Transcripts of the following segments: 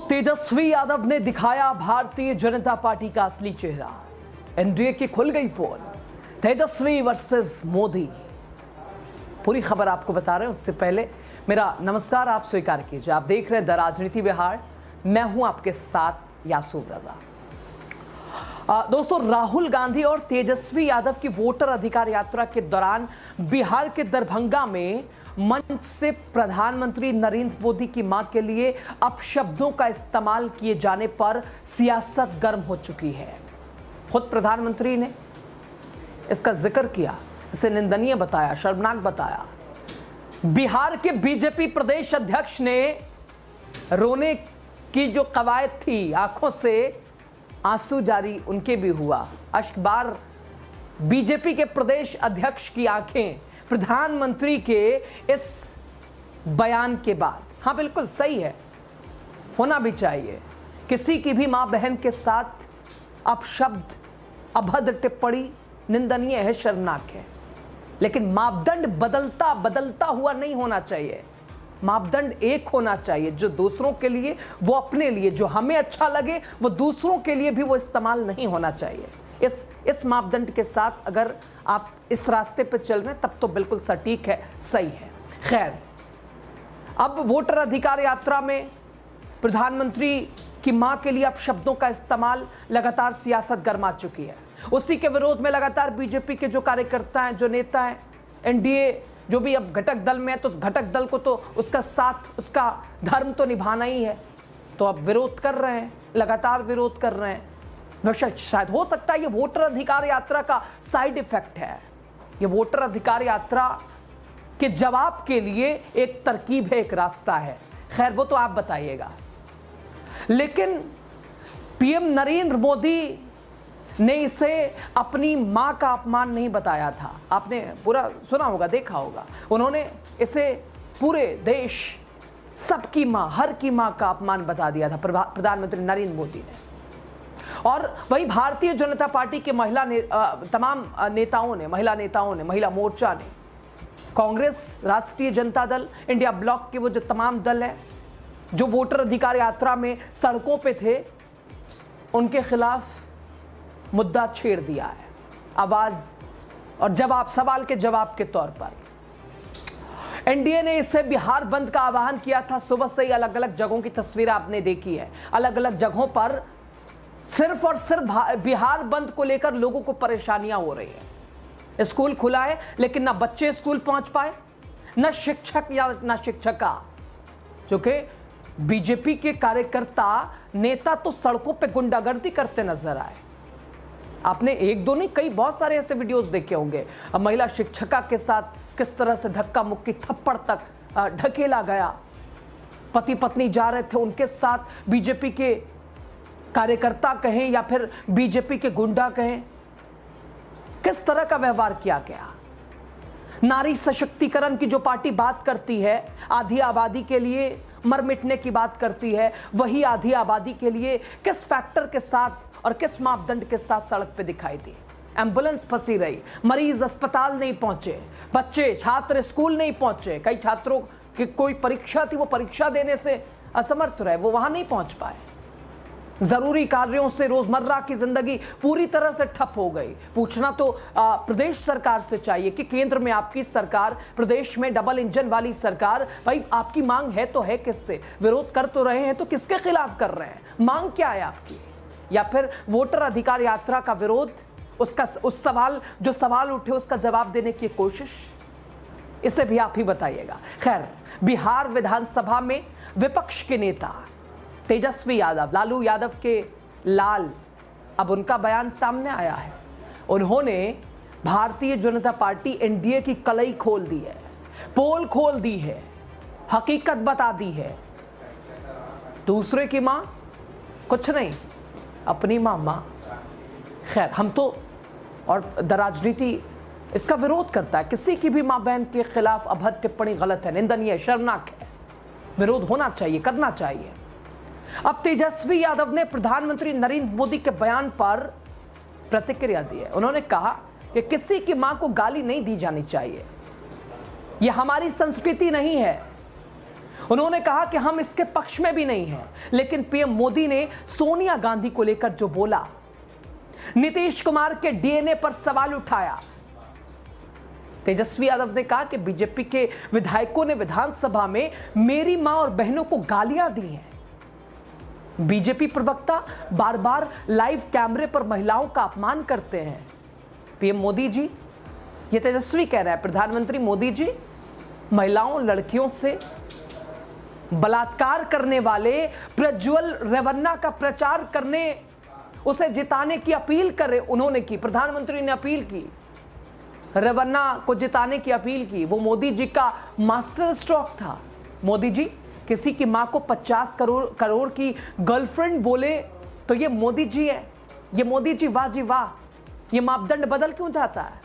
तेजस्वी यादव ने दिखाया भारतीय जनता पार्टी का असली चेहरा। एनडीए की खुल गई पोल, तेजस्वी वर्सेस मोदी। पूरी खबर आपको बता रहे हैं, उससे पहले मेरा नमस्कार आप स्वीकार कीजिए। आप देख रहे हैं द राजनीति बिहार, मैं हूं आपके साथ यासूब रजा। दोस्तों, राहुल गांधी और तेजस्वी यादव की वोटर अधिकार यात्रा के दौरान बिहार के दरभंगा में मंच से प्रधानमंत्री नरेंद्र मोदी की मां के लिए अपशब्दों का इस्तेमाल किए जाने पर सियासत गर्म हो चुकी है। खुद प्रधानमंत्री ने इसका जिक्र किया, इसे निंदनीय बताया, शर्मनाक बताया। बिहार के बीजेपी प्रदेश अध्यक्ष ने रोने की जो कवायद थी, आंखों से आंसू जारी उनके भी हुआ। अश्कबार बीजेपी के प्रदेश अध्यक्ष की आंखें प्रधानमंत्री के इस बयान के बाद। हाँ, बिल्कुल सही है, होना भी चाहिए। किसी की भी मां बहन के साथ अपशब्द, अभद्र टिप्पणी निंदनीय है, शर्मनाक है, लेकिन मापदंड बदलता हुआ नहीं होना चाहिए। मापदंड एक होना चाहिए, जो दूसरों के लिए वो अपने लिए, जो हमें अच्छा लगे वो दूसरों के लिए भी वो इस्तेमाल नहीं होना चाहिए। इस मापदंड के साथ अगर आप इस रास्ते पर चल रहे हैं तब तो बिल्कुल सटीक है, सही है। खैर, अब वोटर अधिकार यात्रा में प्रधानमंत्री की मां के लिए अपशब्दों का इस्तेमाल लगातार सियासत गर्मा चुकी है। उसी के विरोध में लगातार बीजेपी के जो कार्यकर्ता हैं, जो नेता हैं, एनडीए जो भी अब घटक दल में है, तो घटक दल को तो उसका साथ, उसका धर्म तो निभाना ही है, तो अब विरोध कर रहे हैं, लगातार विरोध कर रहे हैं। शायद हो सकता है ये वोटर अधिकार यात्रा का साइड इफेक्ट है। ये वोटर अधिकार यात्रा के जवाब के लिए एक तरकीब है, एक रास्ता है। खैर, वो तो आप बताइएगा। लेकिन पीएम नरेंद्र मोदी ने इसे अपनी मां का अपमान नहीं बताया था। आपने पूरा सुना होगा, देखा होगा। उन्होंने इसे पूरे देश, सबकी मां, हर की मां का अपमान बता दिया था प्रधानमंत्री नरेंद्र मोदी ने। और वहीं भारतीय जनता पार्टी के तमाम नेताओं ने, महिला मोर्चा ने, कांग्रेस, राष्ट्रीय जनता दल, इंडिया ब्लॉक के वो जो तमाम दल है जो वोटर अधिकार यात्रा में सड़कों पे थे, उनके खिलाफ मुद्दा छेड़ दिया है, आवाज और जवाब, सवाल के जवाब के तौर पर। एनडीए ने इससे बिहार बंद का आह्वान किया था। सुबह से ही अलग अलग जगहों की तस्वीरें आपने देखी है। अलग अलग जगहों पर सिर्फ और सिर्फ बिहार बंद को लेकर लोगों को परेशानियां हो रही है। स्कूल खुला है लेकिन ना बच्चे स्कूल पहुंच पाए, ना शिक्षक या ना शिक्षिका, क्योंकि बीजेपी के कार्यकर्ता, नेता तो सड़कों पे गुंडागर्दी करते नजर आए। आपने एक दो नहीं, कई बहुत सारे ऐसे वीडियोस देखे होंगे। महिला शिक्षिका के साथ किस तरह से धक्का मुक्की, थप्पड़ तक ढकेला गया। पति पत्नी जा रहे थे, उनके साथ बीजेपी के कार्यकर्ता कहें या फिर बीजेपी के गुंडा कहें, किस तरह का व्यवहार किया गया। नारी सशक्तिकरण की जो पार्टी बात करती है, आधी आबादी के लिए मर मिटने की बात करती है, वही आधी आबादी के लिए किस फैक्टर के साथ और किस मापदंड के साथ सड़क पे दिखाई दी। एम्बुलेंस फंसी रही, मरीज अस्पताल नहीं पहुंचे, बच्चे, छात्र स्कूल नहीं पहुंचे। कई छात्रों की कोई परीक्षा थी, वो परीक्षा देने से असमर्थ रहे, वो वहां नहीं पहुंच पाए। जरूरी कार्यों से रोजमर्रा की जिंदगी पूरी तरह से ठप हो गई। पूछना तो प्रदेश सरकार से चाहिए कि केंद्र में आपकी सरकार, प्रदेश में डबल इंजन वाली सरकार, भाई आपकी मांग है तो है किससे? विरोध कर तो रहे हैं तो किसके खिलाफ कर रहे हैं? मांग क्या है आपकी? या फिर वोटर अधिकार यात्रा का विरोध, उस सवाल, जो सवाल उठे उसका जवाब देने की कोशिश, इसे भी आप ही बताइएगा। खैर, बिहार विधानसभा में विपक्ष के नेता तेजस्वी यादव, लालू यादव के लाल, अब उनका बयान सामने आया है। उन्होंने भारतीय जनता पार्टी एनडीए की कलई खोल दी है, पोल खोल दी है, हकीकत बता दी है। दूसरे की मां कुछ नहीं, अपनी मां। खैर, हम तो, और द राजनीति इसका विरोध करता है। किसी की भी मां बहन के खिलाफ अभद्र टिप्पणी गलत है, निंदनीय, शर्मनाक है। विरोध होना चाहिए, करना चाहिए। अब तेजस्वी यादव ने प्रधानमंत्री नरेंद्र मोदी के बयान पर प्रतिक्रिया दी है। उन्होंने कहा कि किसी की मां को गाली नहीं दी जानी चाहिए, यह हमारी संस्कृति नहीं है। उन्होंने कहा कि हम इसके पक्ष में भी नहीं हैं, लेकिन पीएम मोदी ने सोनिया गांधी को लेकर जो बोला, नीतीश कुमार के डीएनए पर सवाल उठाया। तेजस्वी यादव ने कहा कि बीजेपी के विधायकों ने विधानसभा में मेरी मां और बहनों को गालियां दी हैं। बीजेपी प्रवक्ता बार बार लाइव कैमरे पर महिलाओं का अपमान करते हैं। पीएम मोदी जी, ये तेजस्वी कह रहा है, प्रधानमंत्री मोदी जी महिलाओं लड़कियों से बलात्कार करने वाले प्रज्वल रेवन्ना का प्रचार करने, उसे जिताने की अपील करे उन्होंने की, प्रधानमंत्री ने अपील की, रेवन्ना को जिताने की अपील की। वो मोदी जी का मास्टर स्ट्रोक था। मोदी जी किसी की मां को 50 करोड़ की गर्लफ्रेंड बोले तो ये मोदी जी है, ये मोदी जी वाह जी वाह, ये मापदंड बदल क्यों जाता है?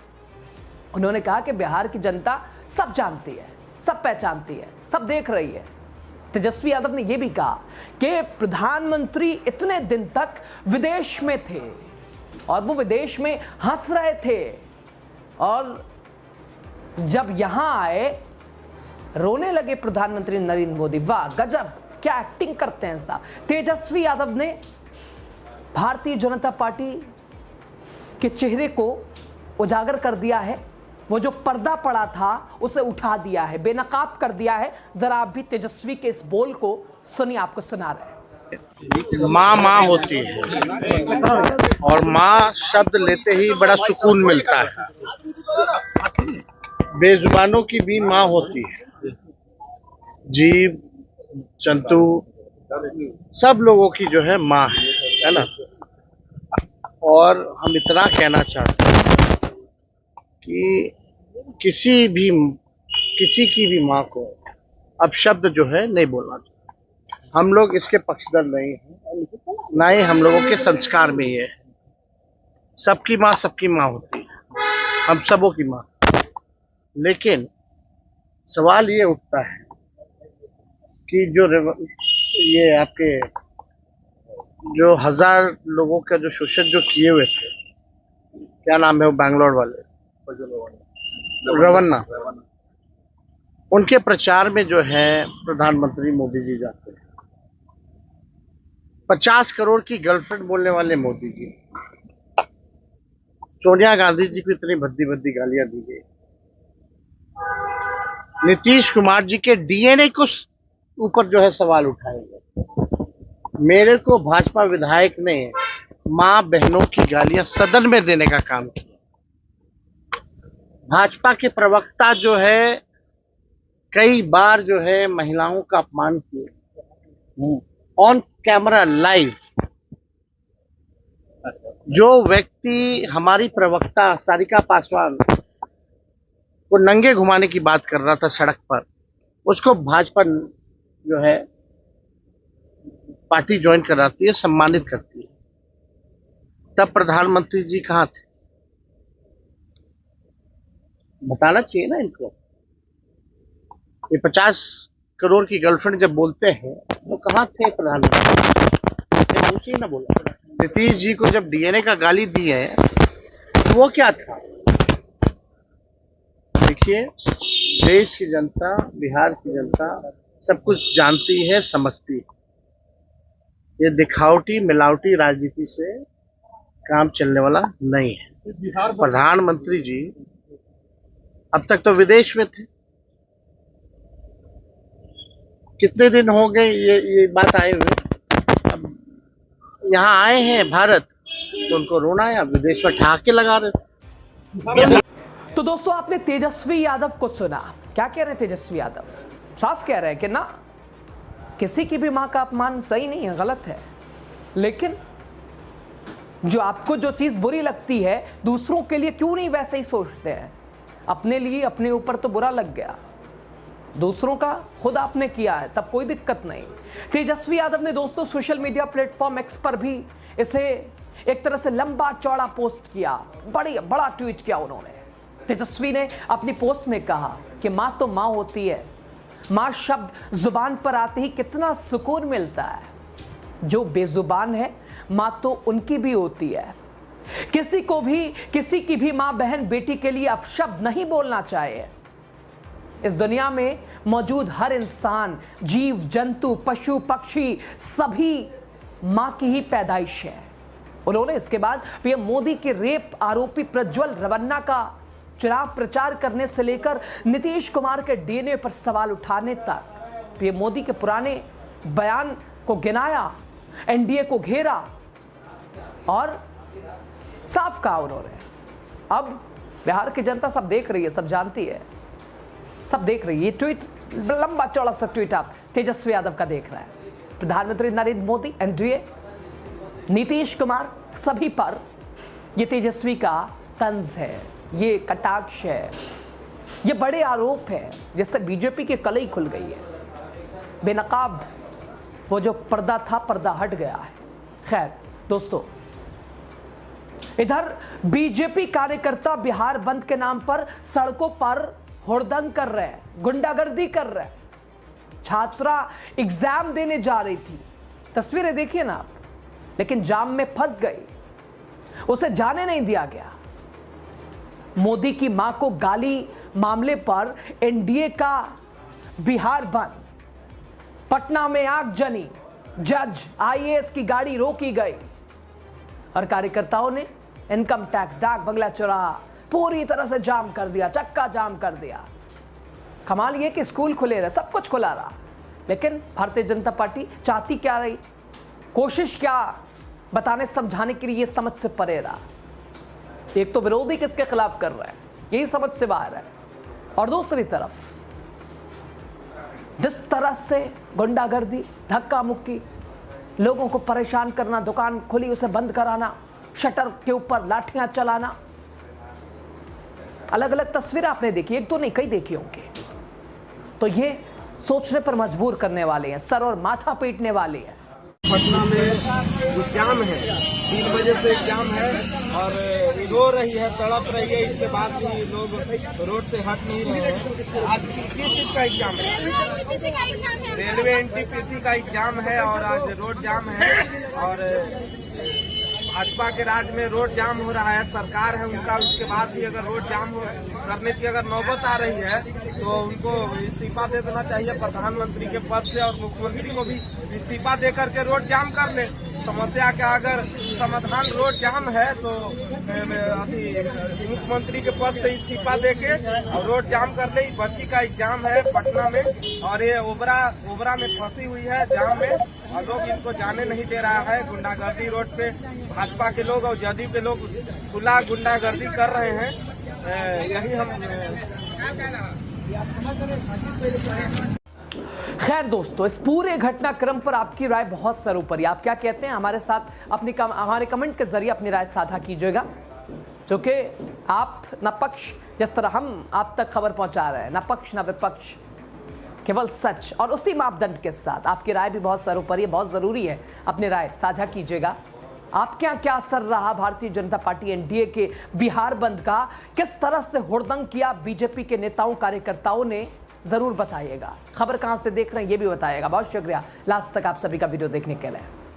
उन्होंने कहा कि बिहार की जनता सब जानती है, सब पहचानती है, सब देख रही है। तेजस्वी यादव ने यह भी कहा कि प्रधानमंत्री इतने दिन तक विदेश में थे और वो विदेश में हंस रहे थे, और जब यहां आए रोने लगे प्रधानमंत्री नरेंद्र मोदी। वाह गजब, क्या एक्टिंग करते हैं साहब। तेजस्वी यादव ने भारतीय जनता पार्टी के चेहरे को उजागर कर दिया है, वो जो पर्दा पड़ा था उसे उठा दिया है, बेनकाब कर दिया है। जरा आप भी तेजस्वी के इस बोल को सुनिए, आपको सुना रहे हैं। माँ माँ होती है और माँ शब्द लेते ही बड़ा सुकून मिलता है। बेजुबानों की भी माँ होती है, जीव जंतु सब लोगों की जो है माँ है ना। और हम इतना कहना चाहते हैं कि किसी की भी माँ को अब शब्द जो है नहीं बोलना चाहिए। हम लोग इसके पक्षधर नहीं हैं, ना ही हम लोगों के संस्कार में ये है। सबकी माँ होती है, हम सबों की माँ। लेकिन सवाल ये उठता है कि ये आपके जो 1000 लोगों का जो शोषण जो किए हुए थे, क्या नाम है वो बैंगलोर वाले, रेवन्ना, उनके प्रचार में जो है प्रधानमंत्री मोदी जी जाते हैं। 50 करोड़ की गर्लफ्रेंड बोलने वाले मोदी जी, सोनिया गांधी जी को इतनी भद्दी भद्दी गालियां दी गई। नीतीश कुमार जी के डीएनए को ऊपर जो है सवाल उठाए गए। मेरे को भाजपा विधायक ने मां बहनों की गालियां सदन में देने का काम किया। भाजपा के प्रवक्ता जो है कई बार जो है महिलाओं का अपमान किए ऑन कैमरा लाइव। जो व्यक्ति हमारी प्रवक्ता सारिका पासवान को नंगे घुमाने की बात कर रहा था सड़क पर, उसको भाजपा जो है पार्टी ज्वाइन कराती है, सम्मानित करती है। तब प्रधानमंत्री जी कहाँ थे? बताना चाहिए ना इनको। ये 50 करोड़ की गर्लफ्रेंड जब बोलते हैं तो कहाँ थे प्रधानमंत्री? ना बोला। नीतीश जी को जब डीएनए का गाली दी है तो वो क्या था? देखिए, देश की जनता, बिहार की जनता सब कुछ जानती है, समझती है। ये दिखावटी मिलावटी राजनीति से काम चलने वाला नहीं है। प्रधानमंत्री जी अब तक तो विदेश में थे, कितने दिन हो गए ये बात आए हुए। अब यहाँ आए हैं भारत तो उनको रोना है, अब विदेश में ठहाके लगा रहे। तो दोस्तों, आपने तेजस्वी यादव को सुना। क्या कह रहे हैं तेजस्वी यादव? साफ कह रहे हैं कि ना, किसी की भी मां का अपमान सही नहीं है, गलत है। लेकिन जो आपको जो चीज बुरी लगती है, दूसरों के लिए क्यों नहीं वैसे ही सोचते हैं? अपने लिए, अपने ऊपर तो बुरा लग गया, दूसरों का खुद आपने किया है, तब कोई दिक्कत नहीं। तेजस्वी यादव ने दोस्तों सोशल मीडिया प्लेटफॉर्म एक्स पर भी इसे एक तरह से लंबा चौड़ा पोस्ट किया, बड़ा ट्वीट किया उन्होंने। तेजस्वी ने अपनी पोस्ट में कहा कि मां तो मां होती है, मां शब्द जुबान पर आते ही कितना सुकून मिलता है। जो बेजुबान है, मां तो उनकी भी होती है। किसी की भी मां बहन बेटी के लिए अपशब्द नहीं बोलना चाहिए। इस दुनिया में मौजूद हर इंसान, जीव जंतु, पशु पक्षी सभी मां की ही पैदाइश है। उन्होंने इसके बाद पीएम मोदी के रेप आरोपी प्रज्वल रेवन्ना का चुनाव प्रचार करने से लेकर नीतीश कुमार के डीएनए पर सवाल उठाने तक पीएम मोदी के पुराने बयान को गिनाया, एनडीए को घेरा और साफ कहा उन्होंने। अब बिहार की जनता सब देख रही है, सब जानती है, सब देख रही है। ये ट्वीट, लंबा चौड़ा सा ट्वीट आप तेजस्वी यादव का देख रहा है। प्रधानमंत्री नरेंद्र मोदी, एनडीए, नीतीश कुमार, सभी पर ये तेजस्वी का तंज है, ये कटाक्ष है, ये बड़े आरोप है जिससे बीजेपी की कलई खुल गई है। बेनकाब वो जो पर्दा था, पर्दा हट गया है। खैर दोस्तों, इधर बीजेपी कार्यकर्ता बिहार बंद के नाम पर सड़कों पर हुड़दंग कर रहे हैं, गुंडागर्दी कर रहे हैं। छात्रा एग्जाम देने जा रही थी, तस्वीरें देखिए ना आप, लेकिन जाम में फंस गई, उसे जाने नहीं दिया गया। मोदी की मां को गाली मामले पर एनडीए का बिहार बंद, पटना में आगजनी, जज आईएएस की गाड़ी रोकी गई और कार्यकर्ताओं ने इनकम टैक्स, डाक बंगला चौराहा पूरी तरह से जाम कर दिया, चक्का जाम कर दिया। कमाल ये कि स्कूल खुले रहे, सब कुछ खुला रहा, लेकिन भारतीय जनता पार्टी चाहती क्या रही, कोशिश क्या बताने समझाने के लिए, ये समझ से परे रहा। एक तो विरोधी किसके खिलाफ कर रहा है, यही समझ से बाहर है, और दूसरी तरफ जिस तरह से गुंडागर्दी, धक्का मुक्की, लोगों को परेशान करना, दुकान खुली उसे बंद कराना, शटर के ऊपर लाठियां चलाना, अलग अलग तस्वीरें आपने देखी, एक तो नहीं कई देखी होंगी। तो ये सोचने पर मजबूर करने वाले हैं, सर और माथा पीटने वाले हैं। पटना में जो जाम है, 3 बजे से जाम है और रो रही है, तड़प रही है, इसके बाद भी लोग रोड से हट नहीं रहे हैं। आज किस चीज का एग्जाम है? रेलवे एनटीपीसी का एग्जाम है और आज रोड जाम है। और भाजपा के राज में रोड जाम हो रहा है, सरकार है उनका, उसके बाद भी अगर रोड जाम करने की अगर नौबत आ रही है तो उनको इस्तीफा दे देना चाहिए प्रधानमंत्री के पद से, और मुख्यमंत्री को भी इस्तीफा दे करके रोड जाम कर ले। समस्या का अगर समाधान रोड जाम है तो अभी मुख्यमंत्री के पद से इस्तीफा देके और रोड जाम कर ले। बच्ची का एग्जाम है पटना में और ये ओबरा में फंसी हुई है जाम में और लोग इनको जाने नहीं दे रहा है। गुंडागर्दी रोड पे भाजपा के लोग और जदयू के लोग खुला गुंडागर्दी कर रहे हैं। यही हम खैर दोस्तों, इस पूरे घटनाक्रम पर आपकी राय बहुत सर्वोपरि, आप क्या कहते हैं हमारे साथ हमारे कमेंट के जरिए अपनी राय साझा कीजिएगा, क्योंकि आप न पक्ष, जिस तरह हम आप तक खबर पहुंचा रहे हैं, न पक्ष न विपक्ष, केवल सच और उसी मापदंड के साथ। आपकी राय भी बहुत सर्वोपरि है, बहुत जरूरी है, अपनी राय साझा कीजिएगा। आपके यहाँ क्या असर रहा भारतीय जनता पार्टी एनडीए के बिहार बंद का, किस तरह से हुड़दंग किया बीजेपी के नेताओं कार्यकर्ताओं ने, जरूर बताइएगा। खबर कहां से देख रहे हैं ये भी बताइएगा। बहुत शुक्रिया लास्ट तक आप सभी का वीडियो देखने के लिए।